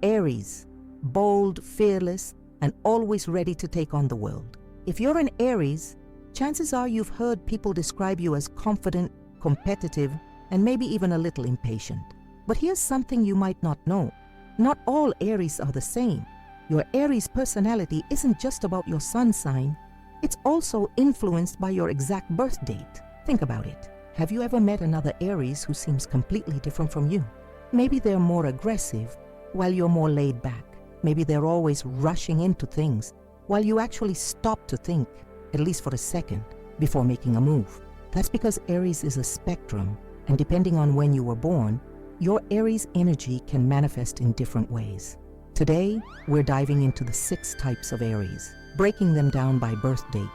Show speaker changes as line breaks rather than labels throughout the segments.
Aries, bold, fearless, and always ready to take on the world. If you're an Aries, chances are you've heard people describe you as confident, competitive, and maybe even a little impatient. But here's something you might not know. Not all Aries are the same. Your Aries personality isn't just about your sun sign, it's also influenced by your exact birth date. Think about it. Have you ever met another Aries who seems completely different from you? Maybe they're more aggressive, while you're more laid back. Maybe they're always rushing into things, while you actually stop to think, at least for a second, before making a move. That's because Aries is a spectrum, and depending on when you were born, your Aries energy can manifest in different ways. Today, we're diving into the 6 types of Aries, breaking them down by birth date.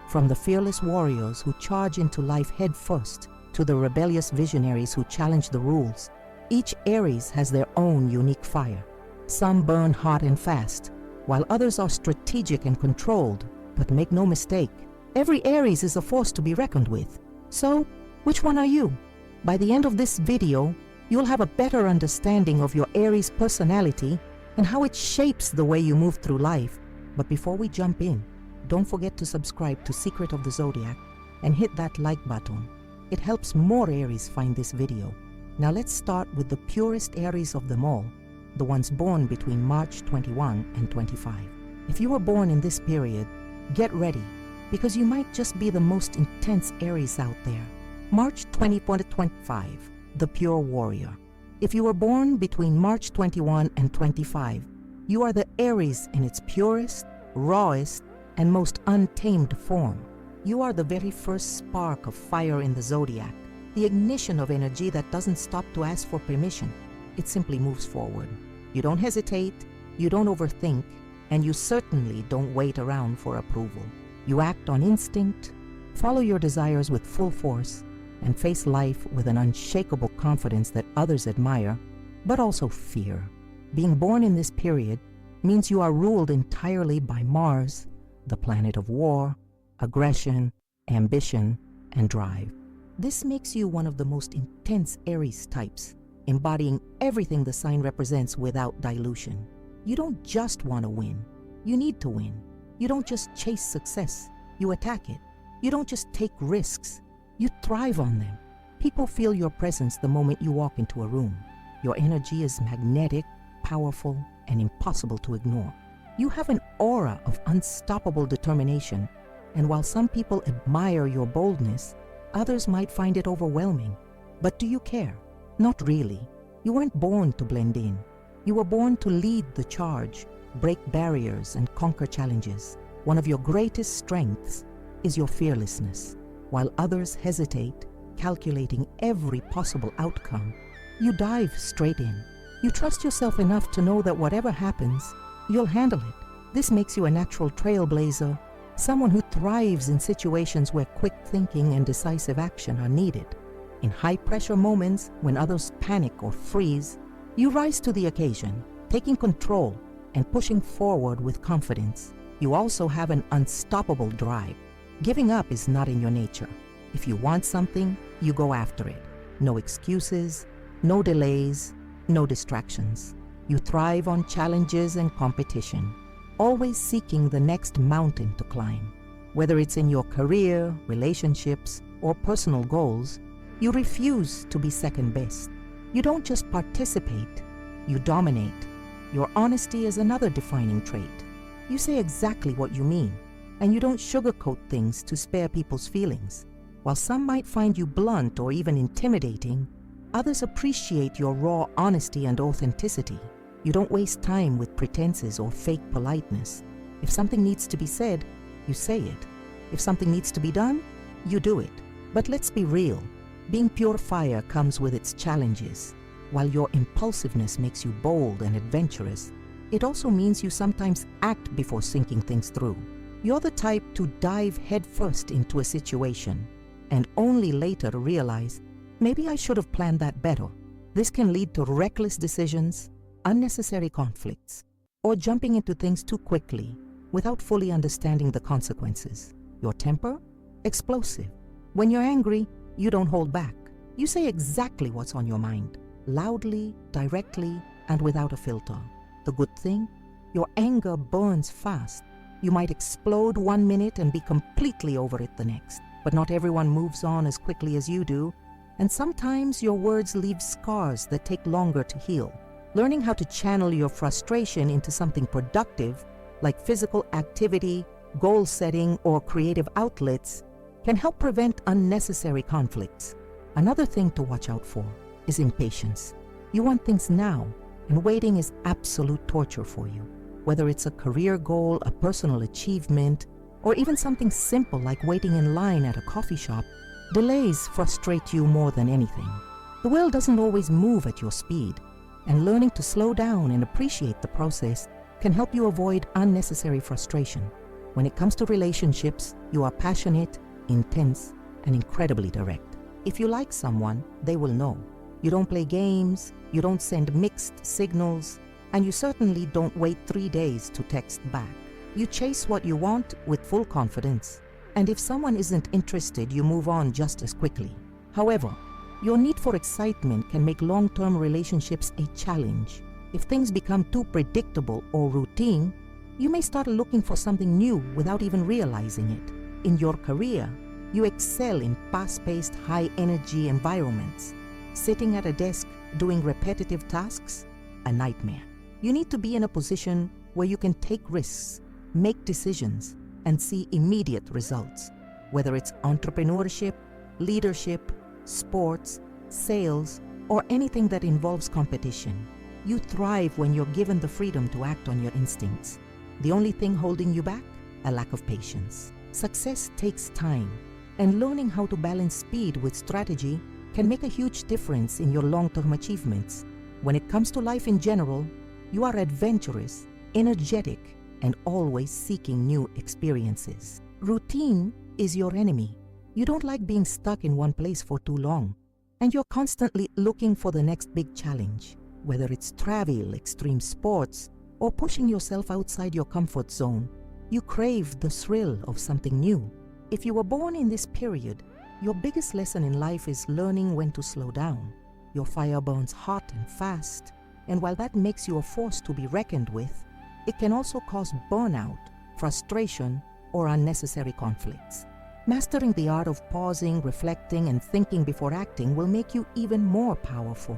From the fearless warriors who charge into life head first, to the rebellious visionaries who challenge the rules, each Aries has their own unique fire. Some burn hot and fast, while others are strategic and controlled. But make no mistake, every Aries is a force to be reckoned with. So, which one are you? By the end of this video, you'll have a better understanding of your Aries personality and how it shapes the way you move through life. But before we jump in, don't forget to subscribe to Secret of the Zodiac and hit that like button. It helps more Aries find this video. Now let's start with the purest Aries of them all, the ones born between March 21 and 25. If you were born in this period, get ready, because you might just be the most intense Aries out there. March 24 to 25, the pure warrior. If you were born between March 21 and 25, you are the Aries in its purest, rawest, and most untamed form. You are the very first spark of fire in the zodiac, the ignition of energy that doesn't stop to ask for permission. It simply moves forward. You don't hesitate, you don't overthink, and you certainly don't wait around for approval. You act on instinct, follow your desires with full force, and face life with an unshakable confidence that others admire, but also fear. Being born in this period means you are ruled entirely by Mars, the planet of war, aggression, ambition, and drive. This makes you one of the most intense Aries types, embodying everything the sign represents without dilution. You don't just want to win, you need to win. You don't just chase success, you attack it. You don't just take risks, you thrive on them. People feel your presence the moment you walk into a room. Your energy is magnetic, powerful, and impossible to ignore. You have an aura of unstoppable determination, and while some people admire your boldness, others might find it overwhelming. But do you care? Not really. You weren't born to blend in. You were born to lead the charge, break barriers, and conquer challenges. One of your greatest strengths is your fearlessness. While others hesitate, calculating every possible outcome, you dive straight in. You trust yourself enough to know that whatever happens, you'll handle it. This makes you a natural trailblazer, someone who thrives in situations where quick thinking and decisive action are needed. In high-pressure moments, when others panic or freeze, you rise to the occasion, taking control and pushing forward with confidence. You also have an unstoppable drive. Giving up is not in your nature. If you want something, you go after it. No excuses, no delays, no distractions. You thrive on challenges and competition, always seeking the next mountain to climb. Whether it's in your career, relationships, or personal goals, you refuse to be second best. You don't just participate, you dominate. Your honesty is another defining trait. You say exactly what you mean, and you don't sugarcoat things to spare people's feelings. While some might find you blunt or even intimidating, others appreciate your raw honesty and authenticity. You don't waste time with pretenses or fake politeness. If something needs to be said, you say it. If something needs to be done, you do it. But let's be real. Being pure fire comes with its challenges. While your impulsiveness makes you bold and adventurous, it also means you sometimes act before thinking things through. You're the type to dive headfirst into a situation and only later to realize, maybe I should have planned that better. This can lead to reckless decisions, unnecessary conflicts, or jumping into things too quickly without fully understanding the consequences. Your temper? Explosive. When you're angry, you don't hold back. You say exactly what's on your mind, loudly, directly, and without a filter. The good thing? Your anger burns fast. You might explode one minute and be completely over it the next. But not everyone moves on as quickly as you do, and sometimes your words leave scars that take longer to heal. Learning how to channel your frustration into something productive, like physical activity, goal setting, or creative outlets, can help prevent unnecessary conflicts. Another thing to watch out for is impatience. You want things now, and waiting is absolute torture for you. Whether it's a career goal, a personal achievement, or even something simple like waiting in line at a coffee shop, delays frustrate you more than anything. The world doesn't always move at your speed, and learning to slow down and appreciate the process can help you avoid unnecessary frustration. When it comes to relationships, you are passionate, intense, and incredibly direct. If you like someone, they will know. You don't play games, you don't send mixed signals, and you certainly don't wait 3 days to text back. You chase what you want with full confidence. And if someone isn't interested, you move on just as quickly. However, your need for excitement can make long-term relationships a challenge. If things become too predictable or routine, you may start looking for something new without even realizing it. In your career, you excel in fast-paced, high-energy environments. Sitting at a desk doing repetitive tasks? A nightmare. You need to be in a position where you can take risks, make decisions, and see immediate results. Whether it's entrepreneurship, leadership, sports, sales, or anything that involves competition, you thrive when you're given the freedom to act on your instincts. The only thing holding you back? A lack of patience. Success takes time, and learning how to balance speed with strategy can make a huge difference in your long-term achievements. When it comes to life in general, you are adventurous, energetic, and always seeking new experiences. Routine is your enemy. You don't like being stuck in one place for too long, and you're constantly looking for the next big challenge, whether it's travel, extreme sports, or pushing yourself outside your comfort zone. You crave the thrill of something new. If you were born in this period, your biggest lesson in life is learning when to slow down. Your fire burns hot and fast, and while that makes you a force to be reckoned with, it can also cause burnout, frustration, or unnecessary conflicts. Mastering the art of pausing, reflecting, and thinking before acting will make you even more powerful.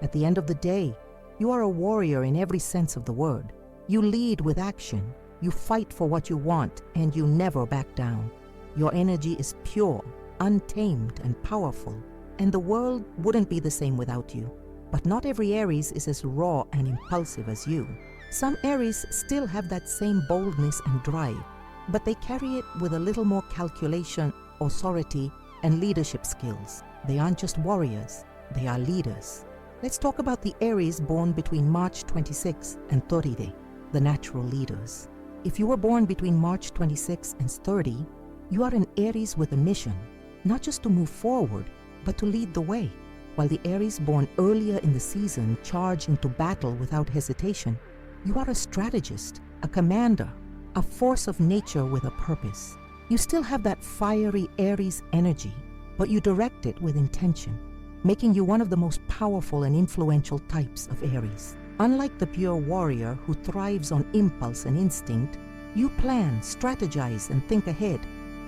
At the end of the day, you are a warrior in every sense of the word. You lead with action, you fight for what you want, and you never back down. Your energy is pure, untamed, and powerful, and the world wouldn't be the same without you. But not every Aries is as raw and impulsive as you. Some Aries still have that same boldness and drive, but they carry it with a little more calculation, authority, and leadership skills. They aren't just warriors, they are leaders. Let's talk about the Aries born between March 26 and 30, the natural leaders. If you were born between March 26 and 30, you are an Aries with a mission, not just to move forward, but to lead the way. While the Aries born earlier in the season charge into battle without hesitation, you are a strategist, a commander, a force of nature with a purpose. You still have that fiery Aries energy, but you direct it with intention, making you one of the most powerful and influential types of Aries. Unlike the pure warrior who thrives on impulse and instinct, you plan, strategize, and think ahead,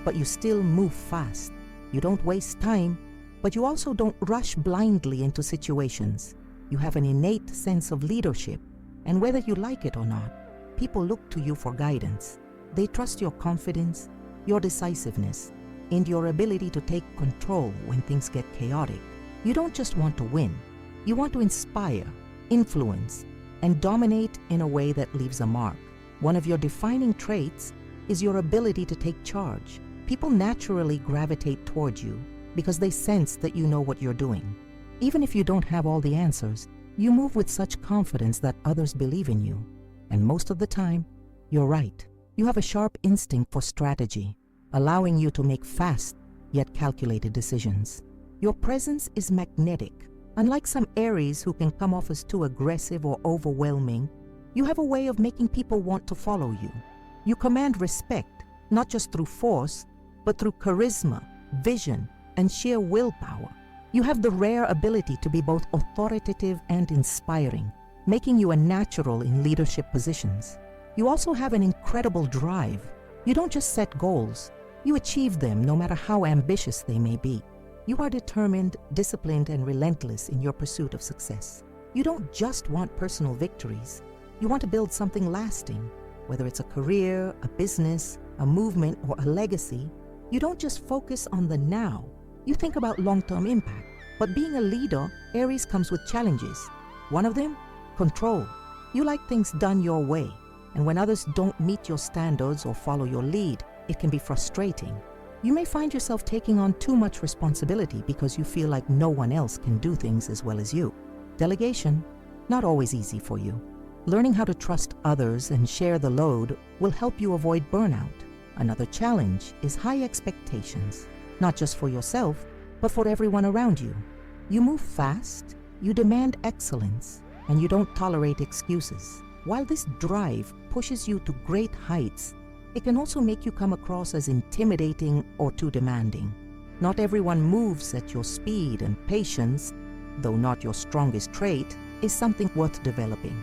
but you still move fast. You don't waste time, but you also don't rush blindly into situations. You have an innate sense of leadership, and whether you like it or not, people look to you for guidance. They trust your confidence, your decisiveness, and your ability to take control when things get chaotic. You don't just want to win. You want to inspire, influence, and dominate in a way that leaves a mark. One of your defining traits is your ability to take charge. People naturally gravitate toward you because they sense that you know what you're doing. Even if you don't have all the answers, you move with such confidence that others believe in you. And most of the time, you're right. You have a sharp instinct for strategy, allowing you to make fast yet calculated decisions. Your presence is magnetic. Unlike some Aries who can come off as too aggressive or overwhelming, you have a way of making people want to follow you. You command respect, not just through force, but through charisma, vision, and sheer willpower. You have the rare ability to be both authoritative and inspiring, making you a natural in leadership positions. You also have an incredible drive. You don't just set goals, you achieve them no matter how ambitious they may be. You are determined, disciplined, and relentless in your pursuit of success. You don't just want personal victories. You want to build something lasting, whether it's a career, a business, a movement, or a legacy. You don't just focus on the now. You think about long-term impact. But being a leader, Aries comes with challenges. One of them, control. You like things done your way, and when others don't meet your standards or follow your lead, it can be frustrating. You may find yourself taking on too much responsibility because you feel like no one else can do things as well as you. Delegation, not always easy for you. Learning how to trust others and share the load will help you avoid burnout. Another challenge is high expectations, not just for yourself, but for everyone around you. You move fast, you demand excellence, and you don't tolerate excuses. While this drive pushes you to great heights, it can also make you come across as intimidating or too demanding. Not everyone moves at your speed, and patience, though not your strongest trait, is something worth developing.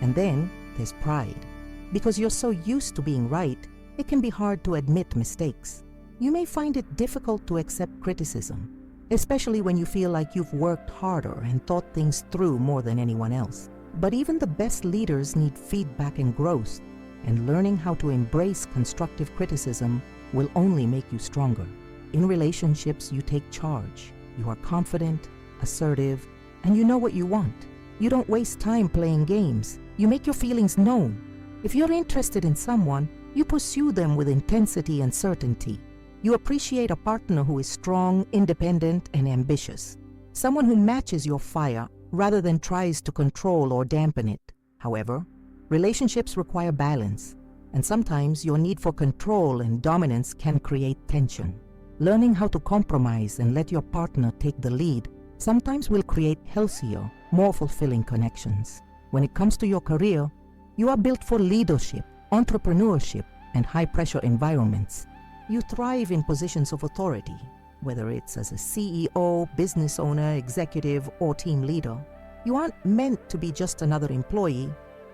And then there's pride. Because you're so used to being right, it can be hard to admit mistakes. You may find it difficult to accept criticism, especially when you feel like you've worked harder and thought things through more than anyone else. But even the best leaders need feedback and growth, and learning how to embrace constructive criticism will only make you stronger. In relationships, you take charge. You are confident, assertive, and you know what you want. You don't waste time playing games. You make your feelings known. If you're interested in someone, you pursue them with intensity and certainty. You appreciate a partner who is strong, independent, and ambitious. Someone who matches your fire rather than tries to control or dampen it. However, relationships require balance, and sometimes your need for control and dominance can create tension. Learning how to compromise and let your partner take the lead sometimes will create healthier, more fulfilling connections. When it comes to your career, you are built for leadership, entrepreneurship, and high-pressure environments. You thrive in positions of authority, whether it's as a CEO, business owner, executive, or team leader. You aren't meant to be just another employee.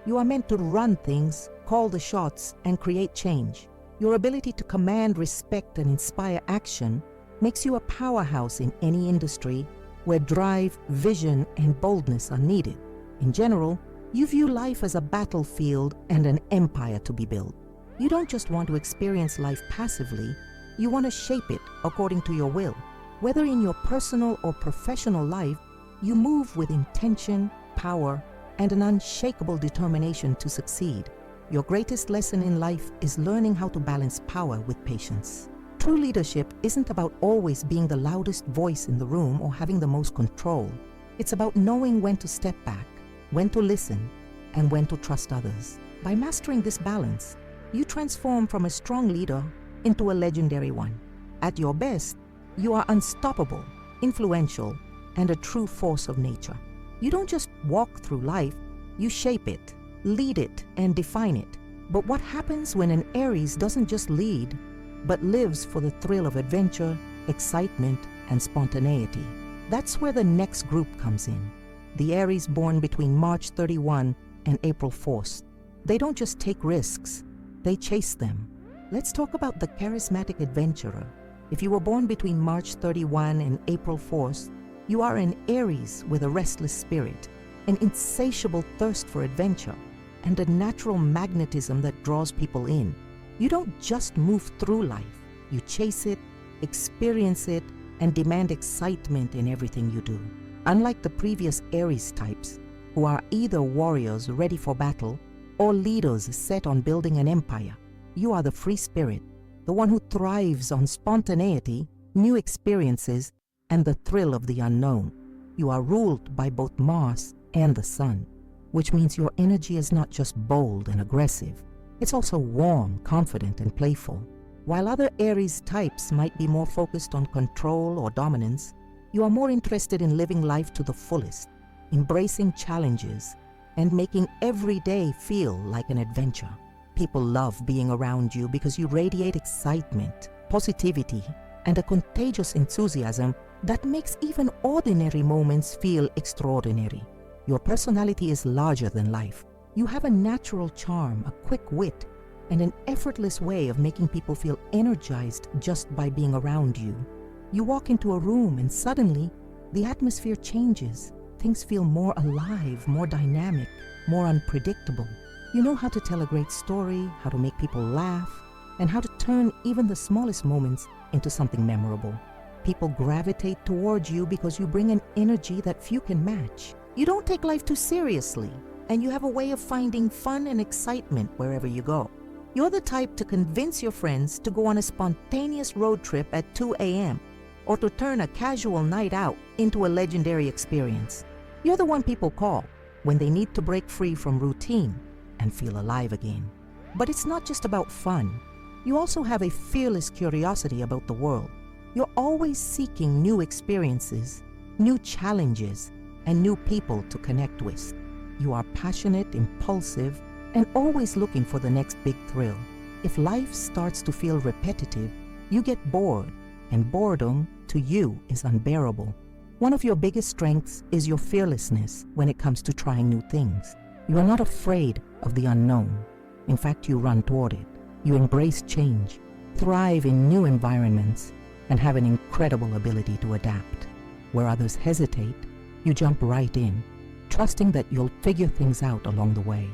You are meant to run things, call the shots, and create change. Your ability to command respect and inspire action makes you a powerhouse in any industry where drive, vision, and boldness are needed. In general, you view life as a battlefield and an empire to be built. You don't just want to experience life passively, you want to shape it according to your will. Whether in your personal or professional life, you move with intention, power, and an unshakable determination to succeed. Your greatest lesson in life is learning how to balance power with patience. True leadership isn't about always being the loudest voice in the room or having the most control. It's about knowing when to step back, when to listen, and when to trust others. By mastering this balance, you transform from a strong leader into a legendary one. At your best, you are unstoppable, influential, and a true force of nature. You don't just walk through life, you shape it, lead it, and define it. But what happens when an Aries doesn't just lead, but lives for the thrill of adventure, excitement, and spontaneity? That's where the next group comes in. The Aries born between March 31 and April 4th. They don't just take risks, they chase them. Let's talk about the charismatic adventurer. If you were born between March 31 and April 4th, you are an Aries with a restless spirit, an insatiable thirst for adventure, and a natural magnetism that draws people in. You don't just move through life, you chase it, experience it, and demand excitement in everything you do. Unlike the previous Aries types, who are either warriors ready for battle or leaders set on building an empire, you are the free spirit, the one who thrives on spontaneity, new experiences, and the thrill of the unknown. You are ruled by both Mars and the Sun, which means your energy is not just bold and aggressive, it's also warm, confident, and playful. While other Aries types might be more focused on control or dominance, you are more interested in living life to the fullest, embracing challenges, and making every day feel like an adventure. People love being around you because you radiate excitement, positivity, and a contagious enthusiasm that makes even ordinary moments feel extraordinary. Your personality is larger than life. You have a natural charm, a quick wit, and an effortless way of making people feel energized just by being around you. You walk into a room and suddenly the atmosphere changes. Things feel more alive, more dynamic, more unpredictable. You know how to tell a great story, how to make people laugh, and how to turn even the smallest moments into something memorable. People gravitate towards you because you bring an energy that few can match. You don't take life too seriously, and you have a way of finding fun and excitement wherever you go. You're the type to convince your friends to go on a spontaneous road trip at 2 a.m. or to turn a casual night out into a legendary experience. You're the one people call when they need to break free from routine and feel alive again. But it's not just about fun. You also have a fearless curiosity about the world. You're always seeking new experiences, new challenges, and new people to connect with. You are passionate, impulsive, and always looking for the next big thrill. If life starts to feel repetitive, you get bored, and boredom to you is unbearable. One of your biggest strengths is your fearlessness when it comes to trying new things. You are not afraid of the unknown. In fact, you run toward it. You embrace change, thrive in new environments, and have an incredible ability to adapt. Where others hesitate, you jump right in, trusting that you'll figure things out along the way.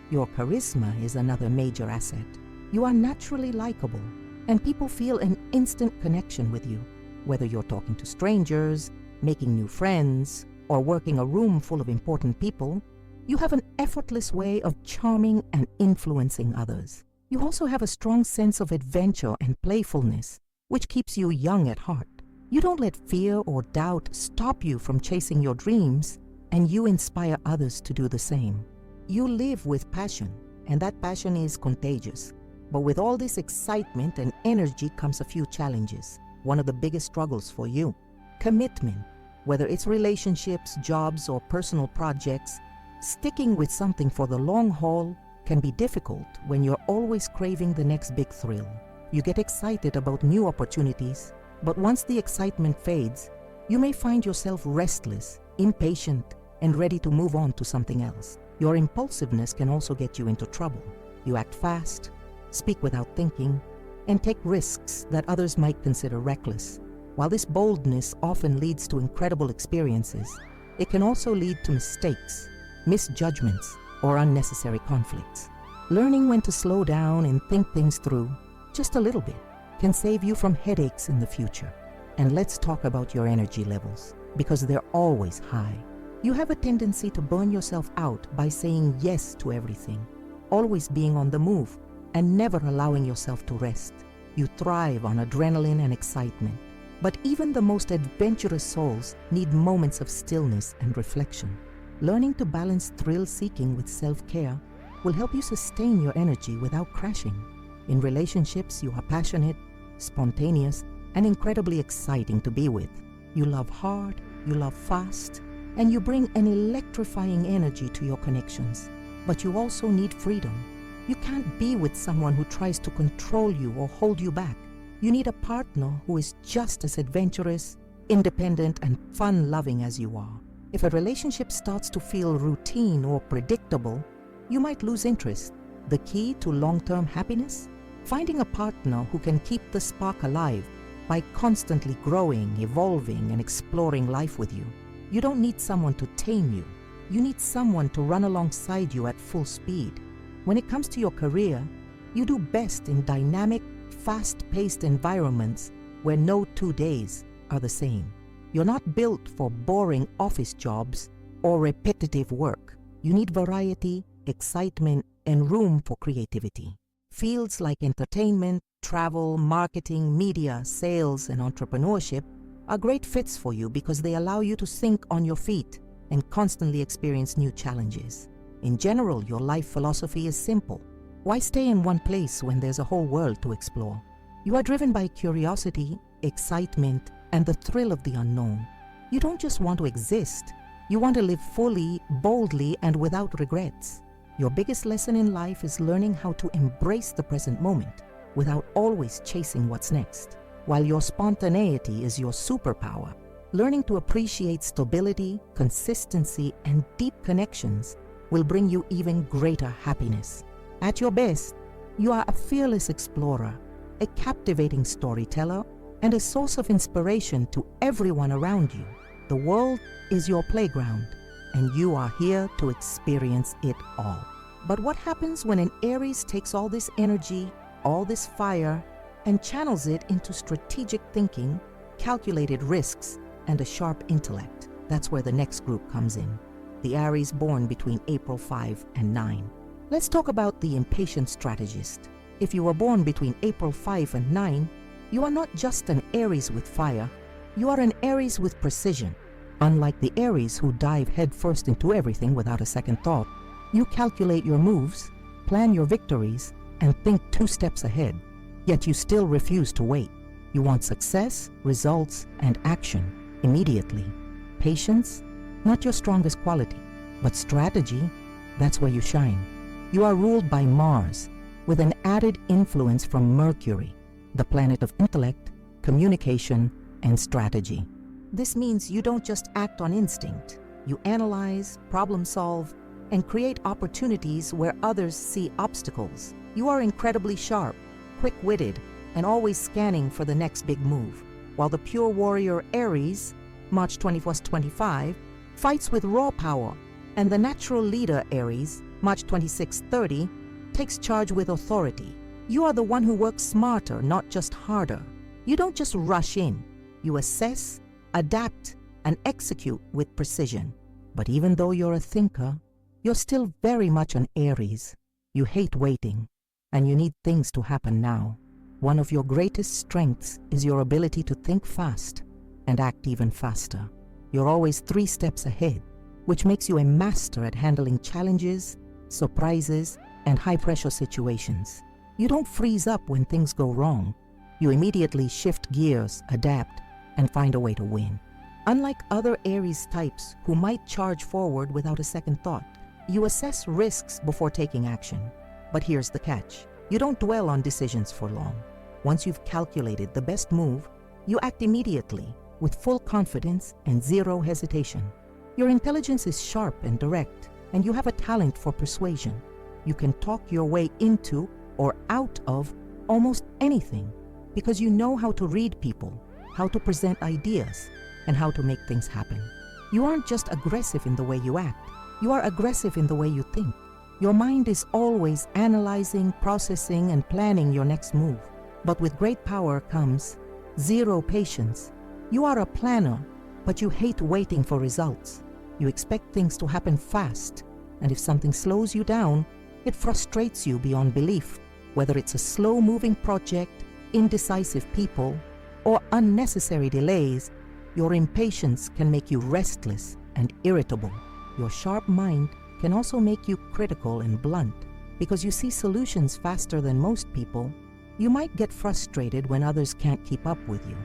Your charisma is another major asset. You are naturally likable, and people feel an instant connection with you. Whether you're talking to strangers, making new friends, or working a room full of important people, you have an effortless way of charming and influencing others. You also have a strong sense of adventure and playfulness, which keeps you young at heart. You don't let fear or doubt stop you from chasing your dreams, and you inspire others to do the same. You live with passion, and that passion is contagious. But with all this excitement and energy comes a few challenges. One of the biggest struggles for you: commitment. Whether it's relationships, jobs, or personal projects, sticking with something for the long haul can be difficult when you're always craving the next big thrill. You get excited about new opportunities, but once the excitement fades, you may find yourself restless, impatient, and ready to move on to something else. Your impulsiveness can also get you into trouble. You act fast, speak without thinking, and take risks that others might consider reckless. While this boldness often leads to incredible experiences, it can also lead to mistakes, misjudgments, or unnecessary conflicts. Learning when to slow down and think things through, just a little bit, can save you from headaches in the future. And let's talk about your energy levels, because they're always high. You have a tendency to burn yourself out by saying yes to everything, always being on the move, and never allowing yourself to rest. You thrive on adrenaline and excitement, but even the most adventurous souls need moments of stillness and reflection. Learning to balance thrill-seeking with self-care will help you sustain your energy without crashing. In relationships, you are passionate, spontaneous, and incredibly exciting to be with. You love hard, you love fast, and you bring an electrifying energy to your connections. But you also need freedom. You can't be with someone who tries to control you or hold you back. You need a partner who is just as adventurous, independent, and fun-loving as you are. If a relationship starts to feel routine or predictable, you might lose interest. The key to long-term happiness? Finding a partner who can keep the spark alive by constantly growing, evolving, and exploring life with you. You don't need someone to tame you. You need someone to run alongside you at full speed. When it comes to your career, you do best in dynamic, fast-paced environments where no 2 days are the same. You're not built for boring office jobs or repetitive work. You need variety, excitement, and room for creativity. Fields like entertainment, travel, marketing, media, sales, and entrepreneurship are great fits for you because they allow you to think on your feet and constantly experience new challenges. In general, your life philosophy is simple. Why stay in one place when there's a whole world to explore? You are driven by curiosity, excitement, and the thrill of the unknown. You don't just want to exist. You want to live fully, boldly, and without regrets. Your biggest lesson in life is learning how to embrace the present moment without always chasing what's next. While your spontaneity is your superpower, Learning to appreciate stability, consistency, and deep connections will bring you even greater happiness. At your best, you are a fearless explorer, a captivating storyteller, and a source of inspiration to everyone around you. The world is your playground, and you are here to experience it all. But what happens when an Aries takes all this energy, all this fire, and channels it into strategic thinking, calculated risks, and a sharp intellect? That's where the next group comes in. The Aries born between April 5 and 9. Let's talk about the impatient strategist. If you were born between April 5 and 9, you are not just an Aries with fire, you are an Aries with precision. Unlike the Aries who dive headfirst into everything without a second thought, you calculate your moves, plan your victories, and think 2 steps ahead. Yet you still refuse to wait. You want success, results, and action immediately. Patience, not your strongest quality, but strategy, that's where you shine. You are ruled by Mars, with an added influence from Mercury, the planet of intellect, communication, and strategy. This means you don't just act on instinct. You analyze, problem solve, and create opportunities where others see obstacles. You are incredibly sharp, quick-witted, and always scanning for the next big move. While the pure warrior Aries, March 21st, 25, fights with raw power, and the natural leader Aries, March 26th, 30, takes charge with authority. You are the one who works smarter, not just harder. You don't just rush in. You assess, adapt, and execute with precision. But even though you're a thinker, you're still very much an Aries. You hate waiting, and you need things to happen now. One of your greatest strengths is your ability to think fast and act even faster. You're always 3 steps ahead, which makes you a master at handling challenges, surprises, and high-pressure situations. You don't freeze up when things go wrong. You immediately shift gears, adapt, and find a way to win. Unlike other Aries types who might charge forward without a second thought, you assess risks before taking action. But here's the catch. You don't dwell on decisions for long. Once you've calculated the best move, you act immediately with full confidence and 0 hesitation. Your intelligence is sharp and direct, and you have a talent for persuasion. You can talk your way into or out of almost anything because you know how to read people, how to present ideas, and how to make things happen. You aren't just aggressive in the way you act, you are aggressive in the way you think. Your mind is always analyzing, processing, and planning your next move. But with great power comes 0 patience. You are a planner, but you hate waiting for results. You expect things to happen fast, and if something slows you down, it frustrates you beyond belief. Whether it's a slow-moving project, indecisive people, or unnecessary delays, your impatience can make you restless and irritable. Your sharp mind can also make you critical and blunt. Because you see solutions faster than most people, you might get frustrated when others can't keep up with you.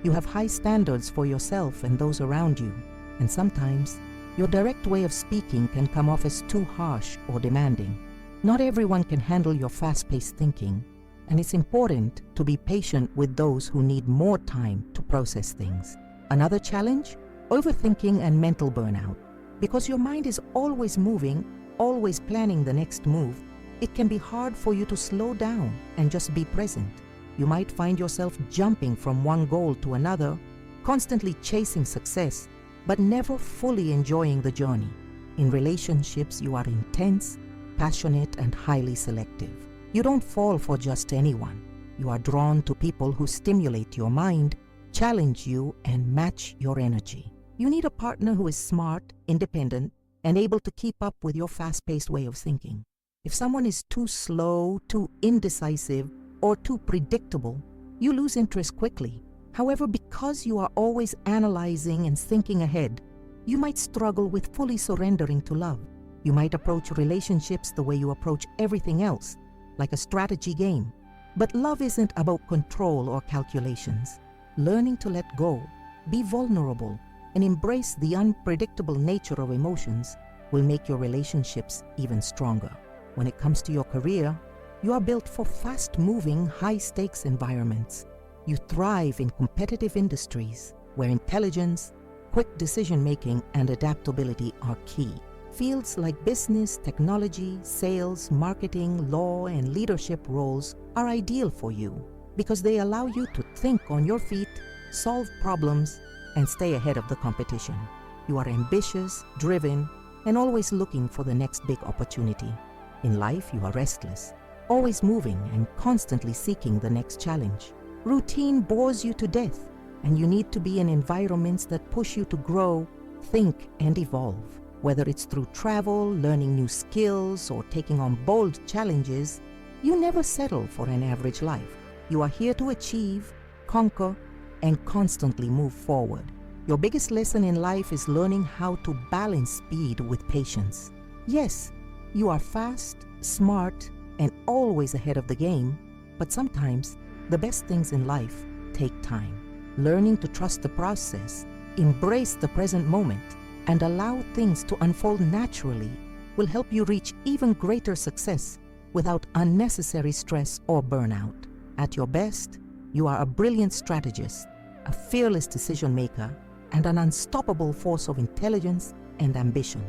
You have high standards for yourself and those around you, and sometimes your direct way of speaking can come off as too harsh or demanding. Not everyone can handle your fast-paced thinking, and it's important to be patient with those who need more time to process things. Another challenge? Overthinking and mental burnout. Because your mind is always moving, always planning the next move, it can be hard for you to slow down and just be present. You might find yourself jumping from one goal to another, constantly chasing success, but never fully enjoying the journey. In relationships, you are intense, passionate, and highly selective. You don't fall for just anyone. You are drawn to people who stimulate your mind, challenge you, and match your energy. You need a partner who is smart, independent, and able to keep up with your fast-paced way of thinking. If someone is too slow, too indecisive, or too predictable, you lose interest quickly. However, because you are always analyzing and thinking ahead, you might struggle with fully surrendering to love. You might approach relationships the way you approach everything else, like a strategy game. But love isn't about control or calculations. Learning to let go, be vulnerable, and embrace the unpredictable nature of emotions will make your relationships even stronger. When it comes to your career, you are built for fast-moving, high-stakes environments. You thrive in competitive industries where intelligence, quick decision-making and adaptability are key. Fields like business, technology, sales, marketing, law, and leadership roles are ideal for you because they allow you to think on your feet, solve problems, and stay ahead of the competition. You are ambitious, driven, and always looking for the next big opportunity. In life, you are restless, always moving and constantly seeking the next challenge. Routine bores you to death, and you need to be in environments that push you to grow, think, and evolve. Whether it's through travel, learning new skills, or taking on bold challenges, you never settle for an average life. You are here to achieve, conquer, and constantly move forward. Your biggest lesson in life is learning how to balance speed with patience. Yes, you are fast, smart, and always ahead of the game, but sometimes the best things in life take time. Learning to trust the process, embrace the present moment, and allow things to unfold naturally will help you reach even greater success without unnecessary stress or burnout. At your best, you are a brilliant strategist, a fearless decision maker, and an unstoppable force of intelligence and ambition.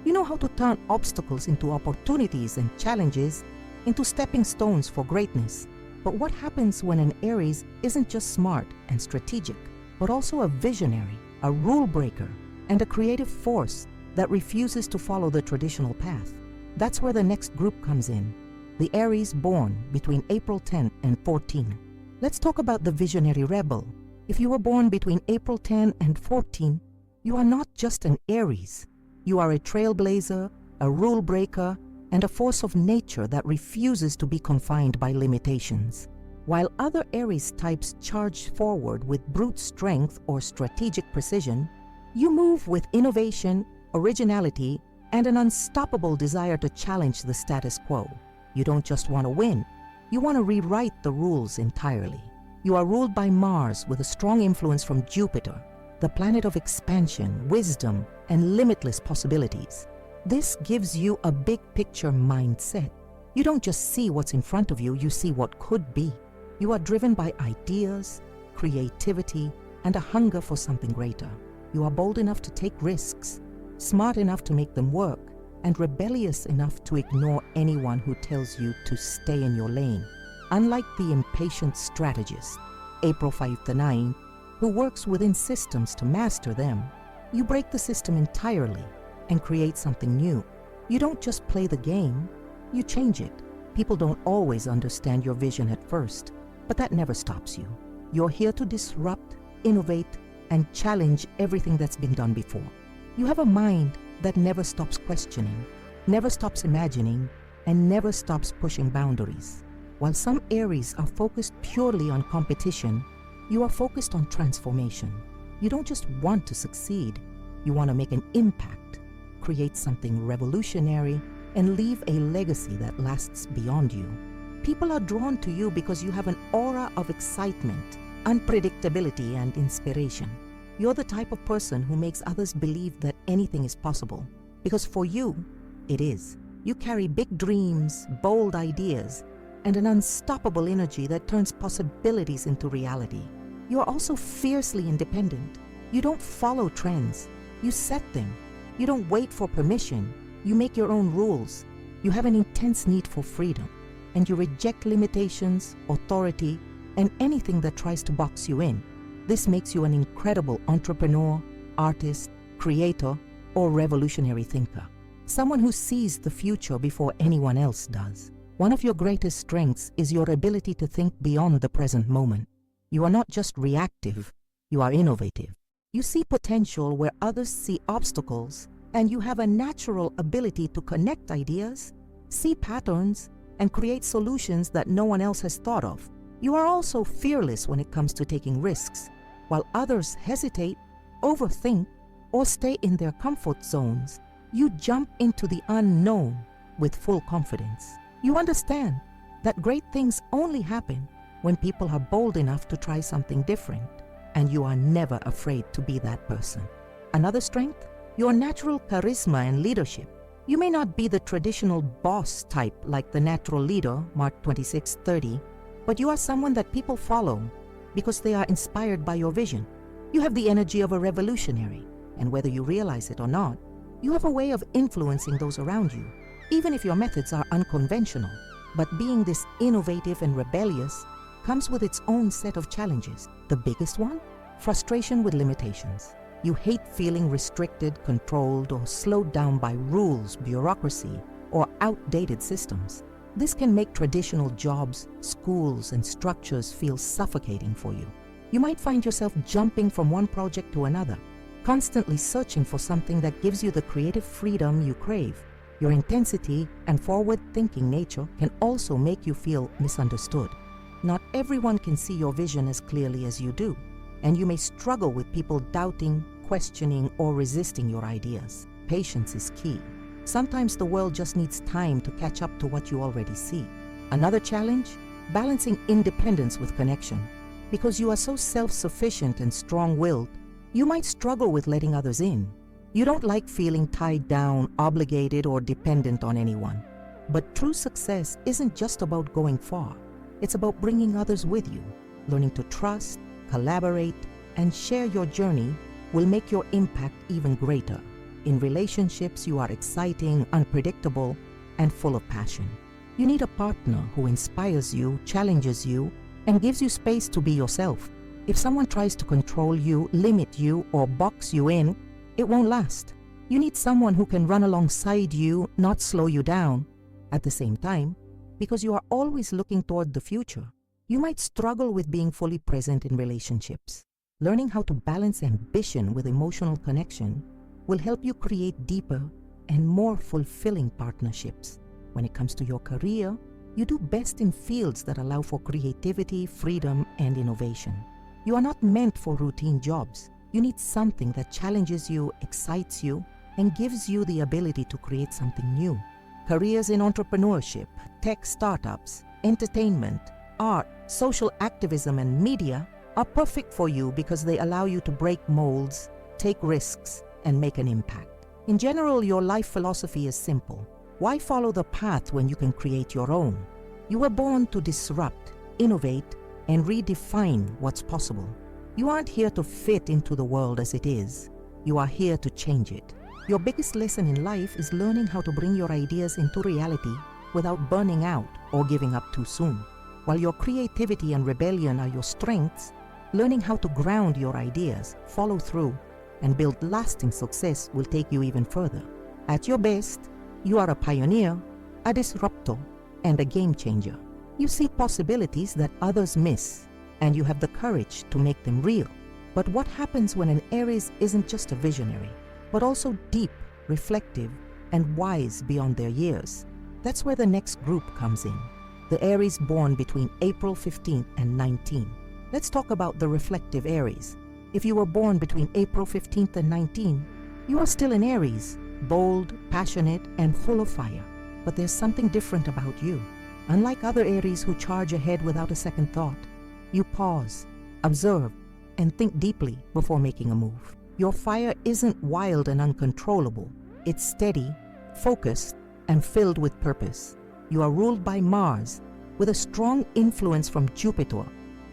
You know how to turn obstacles into opportunities and challenges into stepping stones for greatness. But what happens when an Aries isn't just smart and strategic, but also a visionary, a rule breaker, and a creative force that refuses to follow the traditional path? That's where the next group comes in, the Aries born between April 10 and 14. Let's talk about the visionary rebel. If you were born between April 10 and 14, you are not just an Aries. You are a trailblazer, a rule breaker, and a force of nature that refuses to be confined by limitations. While other Aries types charge forward with brute strength or strategic precision, you move with innovation, originality, and an unstoppable desire to challenge the status quo. You don't just want to win, you want to rewrite the rules entirely. You are ruled by Mars with a strong influence from Jupiter, the planet of expansion, wisdom, and limitless possibilities. This gives you a big picture mindset. You don't just see what's in front of you, you see what could be. You are driven by ideas, creativity, and a hunger for something greater. You are bold enough to take risks, smart enough to make them work, and rebellious enough to ignore anyone who tells you to stay in your lane. Unlike the impatient strategist, April 5 to 9, who works within systems to master them, you break the system entirely and create something new. You don't just play the game, you change it. People don't always understand your vision at first, but that never stops you. You're here to disrupt, innovate, and challenge everything that's been done before. You have a mind that never stops questioning, never stops imagining, and never stops pushing boundaries. While some Aries are focused purely on competition, you are focused on transformation. You don't just want to succeed, you want to make an impact, create something revolutionary, and leave a legacy that lasts beyond you. People are drawn to you because you have an aura of excitement, unpredictability, and inspiration. You're the type of person who makes others believe that anything is possible, because for you, it is. You carry big dreams, bold ideas, and an unstoppable energy that turns possibilities into reality. You are also fiercely independent. You don't follow trends, you set them. You don't wait for permission, you make your own rules. You have an intense need for freedom, and you reject limitations, authority, and anything that tries to box you in. This makes you an incredible entrepreneur, artist, creator, or revolutionary thinker. Someone who sees the future before anyone else does. One of your greatest strengths is your ability to think beyond the present moment. You are not just reactive, you are innovative. You see potential where others see obstacles, and you have a natural ability to connect ideas, see patterns, and create solutions that no one else has thought of. You are also fearless when it comes to taking risks. While others hesitate, overthink, or stay in their comfort zones, you jump into the unknown with full confidence. You understand that great things only happen when people are bold enough to try something different, and you are never afraid to be that person. Another strength? Your natural charisma and leadership. You may not be the traditional boss type like the natural leader, Mark 26:30, but you are someone that people follow because they are inspired by your vision. You have the energy of a revolutionary, And whether you realize it or not, you have a way of influencing those around you, even if your methods are unconventional. But being this innovative and rebellious comes with its own set of challenges. The biggest one? Frustration with limitations. You hate feeling restricted, controlled, or slowed down by rules, bureaucracy, or outdated systems. This can make traditional jobs, schools, and structures feel suffocating for you. You might find yourself jumping from one project to another, constantly searching for something that gives you the creative freedom you crave. Your intensity and forward-thinking nature can also make you feel misunderstood. Not everyone can see your vision as clearly as you do, and you may struggle with people doubting, questioning, or resisting your ideas. Patience is key. Sometimes the world just needs time to catch up to what you already see. Another challenge? Balancing independence with connection. Because you are so self-sufficient and strong-willed, you might struggle with letting others in. You don't like feeling tied down, obligated, or dependent on anyone. But true success isn't just about going far. It's about bringing others with you. Learning to trust, collaborate, and share your journey will make your impact even greater. In relationships, you are exciting, unpredictable, and full of passion. You need a partner who inspires you, challenges you, and gives you space to be yourself. If someone tries to control you, limit you, or box you in, it won't last. You need someone who can run alongside you, not slow you down. At the same time, because you are always looking toward the future, you might struggle with being fully present in relationships. Learning how to balance ambition with emotional connection will help you create deeper and more fulfilling partnerships. When it comes to your career, you do best in fields that allow for creativity, freedom, and innovation. You are not meant for routine jobs. You need something that challenges you, excites you, and gives you the ability to create something new. Careers in entrepreneurship, tech startups, entertainment, art, social activism, and media are perfect for you because they allow you to break molds, take risks, and make an impact. In general, your life philosophy is simple. Why follow the path when you can create your own? You were born to disrupt, innovate, and redefine what's possible. You aren't here to fit into the world as it is. You are here to change it. Your biggest lesson in life is learning how to bring your ideas into reality without burning out or giving up too soon. While your creativity and rebellion are your strengths, learning how to ground your ideas, follow through, and build lasting success will take you even further. At your best, you are a pioneer, a disruptor, and a game changer. You see possibilities that others miss, and you have the courage to make them real. But what happens when an Aries isn't just a visionary, but also deep, reflective, and wise beyond their years? That's where the next group comes in. The Aries born between April 15th and 19th. Let's talk about the reflective Aries. If you were born between April 15th and 19th, you are still an Aries, bold, passionate, and full of fire. But there's something different about you. Unlike other Aries who charge ahead without a second thought, you pause, observe, and think deeply before making a move. Your fire isn't wild and uncontrollable. It's steady, focused, and filled with purpose. You are ruled by Mars, with a strong influence from Jupiter,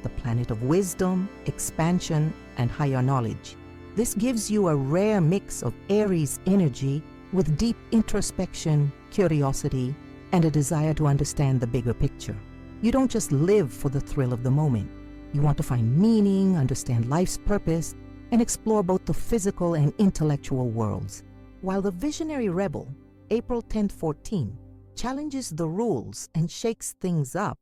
the planet of wisdom, expansion, and higher knowledge. This gives you a rare mix of Aries energy with deep introspection, curiosity, and a desire to understand the bigger picture. You don't just live for the thrill of the moment. You want to find meaning, understand life's purpose, and explore both the physical and intellectual worlds. While the visionary rebel, April 10th, 14, challenges the rules and shakes things up,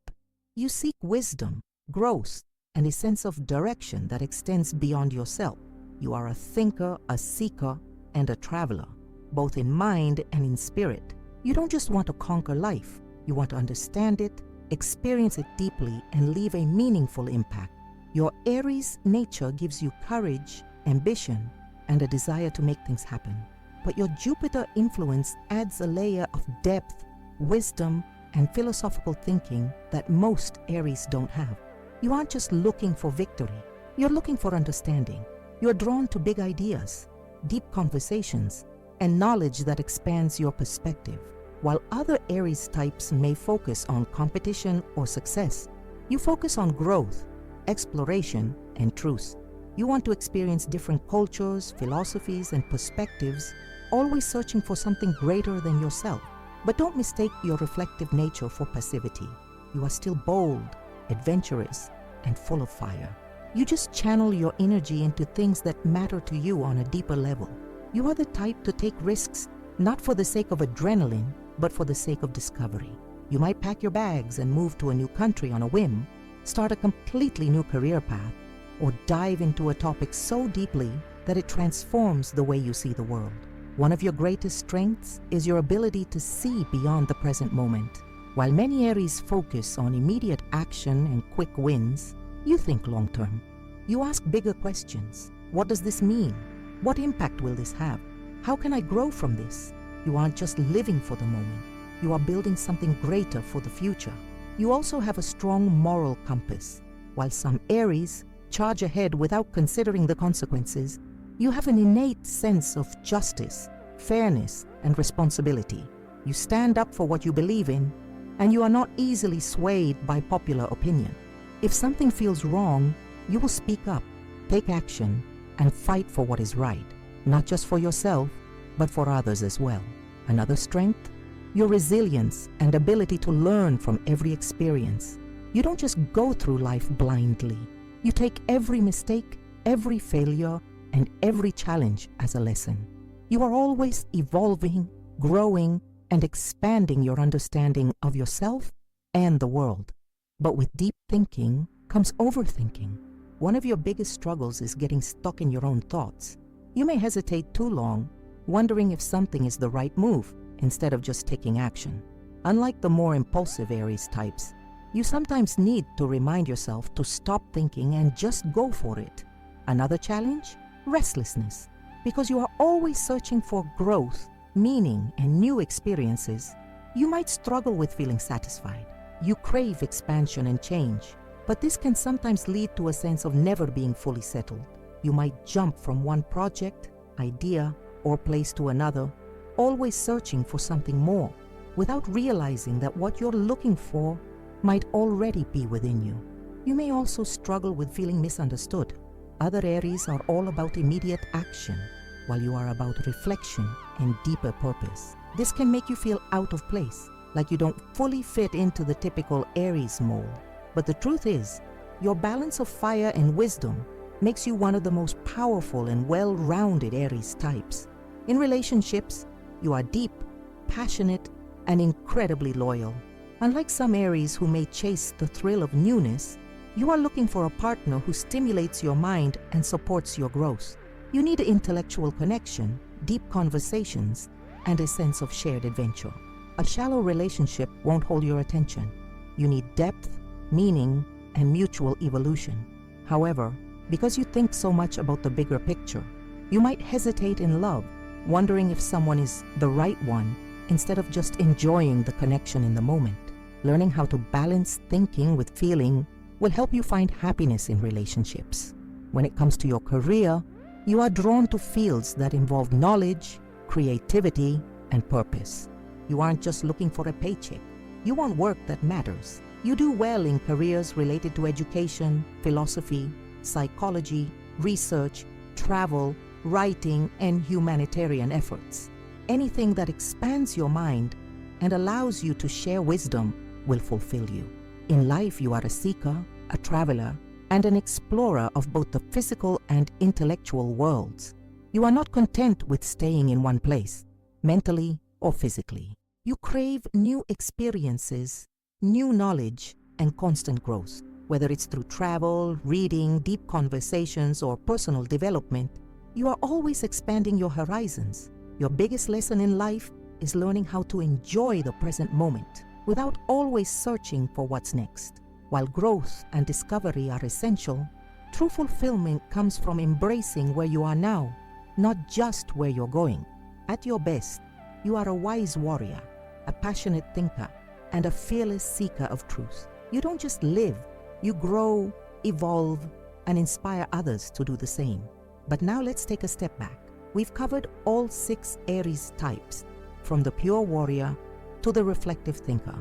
you seek wisdom, growth, and a sense of direction that extends beyond yourself. You are a thinker, a seeker, and a traveler, both in mind and in spirit. You don't just want to conquer life. You want to understand it, experience it deeply, and leave a meaningful impact. Your Aries nature gives you courage, ambition, and a desire to make things happen. But your Jupiter influence adds a layer of depth, wisdom, and philosophical thinking that most Aries don't have. You aren't just looking for victory. You're looking for understanding. You're drawn to big ideas, deep conversations, and knowledge that expands your perspective. While other Aries types may focus on competition or success, you focus on growth, exploration, and truth. You want to experience different cultures, philosophies, and perspectives, always searching for something greater than yourself. But don't mistake your reflective nature for passivity. You are still bold, adventurous, and full of fire. You just channel your energy into things that matter to you on a deeper level. You are the type to take risks, not for the sake of adrenaline, but for the sake of discovery. You might pack your bags and move to a new country on a whim, start a completely new career path, or dive into a topic so deeply that it transforms the way you see the world. One of your greatest strengths is your ability to see beyond the present moment. While many Aries focus on immediate action and quick wins, you think long-term. You ask bigger questions. What does this mean? What impact will this have? How can I grow from this? You aren't just living for the moment. You are building something greater for the future. You also have a strong moral compass. While some Aries charge ahead without considering the consequences, you have an innate sense of justice, fairness, and responsibility. You stand up for what you believe in, and you are not easily swayed by popular opinion. If something feels wrong, you will speak up, take action, and fight for what is right, not just for yourself, but for others as well. Another strength? Your resilience and ability to learn from every experience. You don't just go through life blindly. You take every mistake, every failure, and every challenge as a lesson. You are always evolving, growing, and expanding your understanding of yourself and the world. But with deep thinking comes overthinking. One of your biggest struggles is getting stuck in your own thoughts. You may hesitate too long, wondering if something is the right move instead of just taking action. Unlike the more impulsive Aries types, you sometimes need to remind yourself to stop thinking and just go for it. Another challenge? Restlessness. Because you are always searching for growth, meaning, and new experiences, you might struggle with feeling satisfied. You crave expansion and change, but this can sometimes lead to a sense of never being fully settled. You might jump from one project, idea, or place to another, always searching for something more, without realizing that what you're looking for might already be within you. You may also struggle with feeling misunderstood. Other Aries are all about immediate action, while you are about reflection and deeper purpose. This can make you feel out of place, like you don't fully fit into the typical Aries mold. But the truth is, your balance of fire and wisdom makes you one of the most powerful and well-rounded Aries types. In relationships, you are deep, passionate, and incredibly loyal. Unlike some Aries who may chase the thrill of newness, you are looking for a partner who stimulates your mind and supports your growth. You need intellectual connection, deep conversations, and a sense of shared adventure. A shallow relationship won't hold your attention. You need depth, meaning, and mutual evolution. However, because you think so much about the bigger picture, you might hesitate in love, wondering if someone is the right one instead of just enjoying the connection in the moment. Learning how to balance thinking with feeling will help you find happiness in relationships. When it comes to your career, you are drawn to fields that involve knowledge, creativity, and purpose. You aren't just looking for a paycheck. You want work that matters. You do well in careers related to education, philosophy, psychology, research, travel, writing, and humanitarian efforts. Anything that expands your mind and allows you to share wisdom will fulfill you. In life, you are a seeker, a traveler, and an explorer of both the physical and intellectual worlds. You are not content with staying in one place, mentally or physically. You crave new experiences, new knowledge, and constant growth. Whether it's through travel, reading, deep conversations, or personal development, you are always expanding your horizons. Your biggest lesson in life is learning how to enjoy the present moment without always searching for what's next. While growth and discovery are essential, true fulfillment comes from embracing where you are now, not just where you're going. At your best, you are a wise warrior, a passionate thinker, and a fearless seeker of truth. You don't just live, you grow, evolve, and inspire others to do the same. But now let's take a step back. We've covered all 6 Aries types, from the pure warrior to the reflective thinker.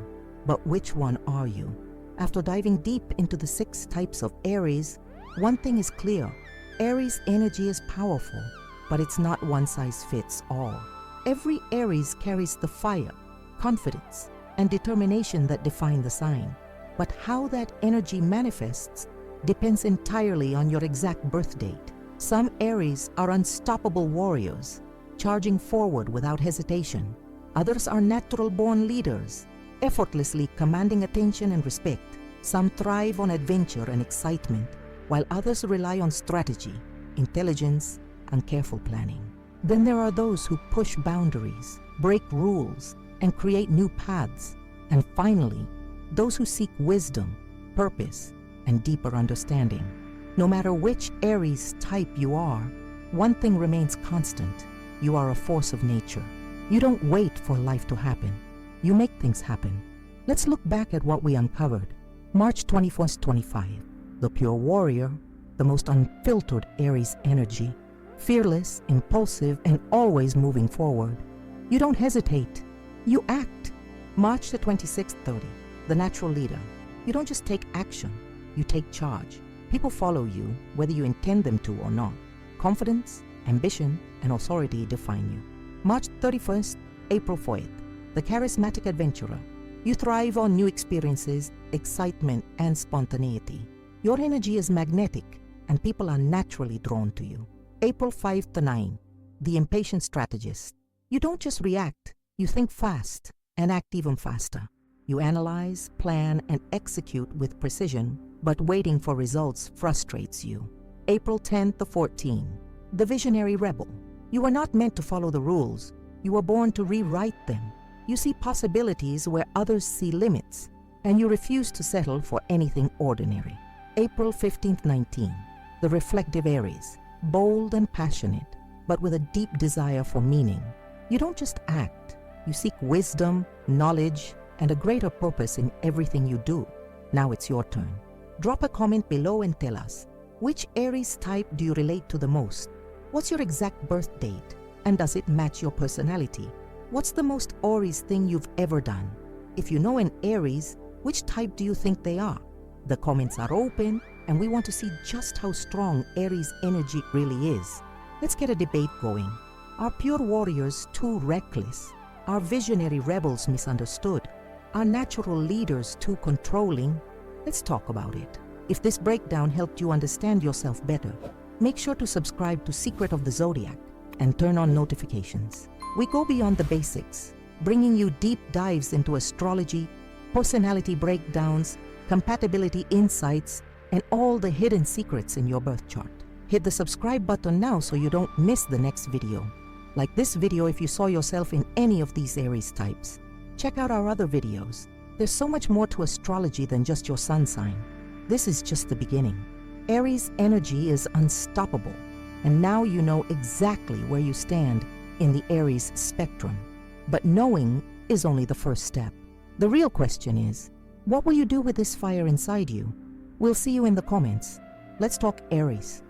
But which one are you? After diving deep into the 6 types of Aries, one thing is clear: Aries energy is powerful, but it's not one size fits all. Every Aries carries the fire, confidence, and determination that define the sign. But how that energy manifests depends entirely on your exact birth date. Some Aries are unstoppable warriors, charging forward without hesitation. Others are natural-born leaders, effortlessly commanding attention and respect. Some thrive on adventure and excitement, while others rely on strategy, intelligence, and careful planning. Then there are those who push boundaries, break rules, and create new paths. And finally, those who seek wisdom, purpose, and deeper understanding. No matter which Aries type you are, one thing remains constant. You are a force of nature. You don't wait for life to happen. You make things happen. Let's look back at what we uncovered. March 21st, 25. The pure warrior, the most unfiltered Aries energy, fearless, impulsive, and always moving forward. You don't hesitate. You act. March the 26th, 30. The natural leader. You don't just take action, you take charge. People follow you, whether you intend them to or not. Confidence, ambition, and authority define you. March 31st, April 4th. The charismatic adventurer. You thrive on new experiences, excitement, and spontaneity. Your energy is magnetic, and people are naturally drawn to you. April 5th to 9. The impatient strategist. You don't just react, you think fast and act even faster. You analyze, plan, and execute with precision, but waiting for results frustrates you. April 10th to 14. The visionary rebel. You are not meant to follow the rules. You were born to rewrite them. You see possibilities where others see limits, and you refuse to settle for anything ordinary. April 15th, 19. The reflective Aries. Bold and passionate, but with a deep desire for meaning. You don't just act. You seek wisdom, knowledge, and a greater purpose in everything you do. Now it's your turn. Drop a comment below and tell us, which Aries type do you relate to the most? What's your exact birth date? And does it match your personality? What's the most Aries thing you've ever done? If you know an Aries, which type do you think they are? The comments are open, and we want to see just how strong Aries energy really is. Let's get a debate going. Are pure warriors too reckless? Are visionary rebels misunderstood? Are natural leaders too controlling? Let's talk about it. If this breakdown helped you understand yourself better, make sure to subscribe to Secret of the Zodiac and turn on notifications. We go beyond the basics, bringing you deep dives into astrology, personality breakdowns, compatibility insights, and all the hidden secrets in your birth chart. Hit the subscribe button now so you don't miss the next video. Like this video if you saw yourself in any of these Aries types. Check out our other videos. There's so much more to astrology than just your sun sign. This is just the beginning. Aries energy is unstoppable, and now you know exactly where you stand in the Aries spectrum. But knowing is only the first step. The real question is, what will you do with this fire inside you? We'll see you in the comments. Let's talk Aries.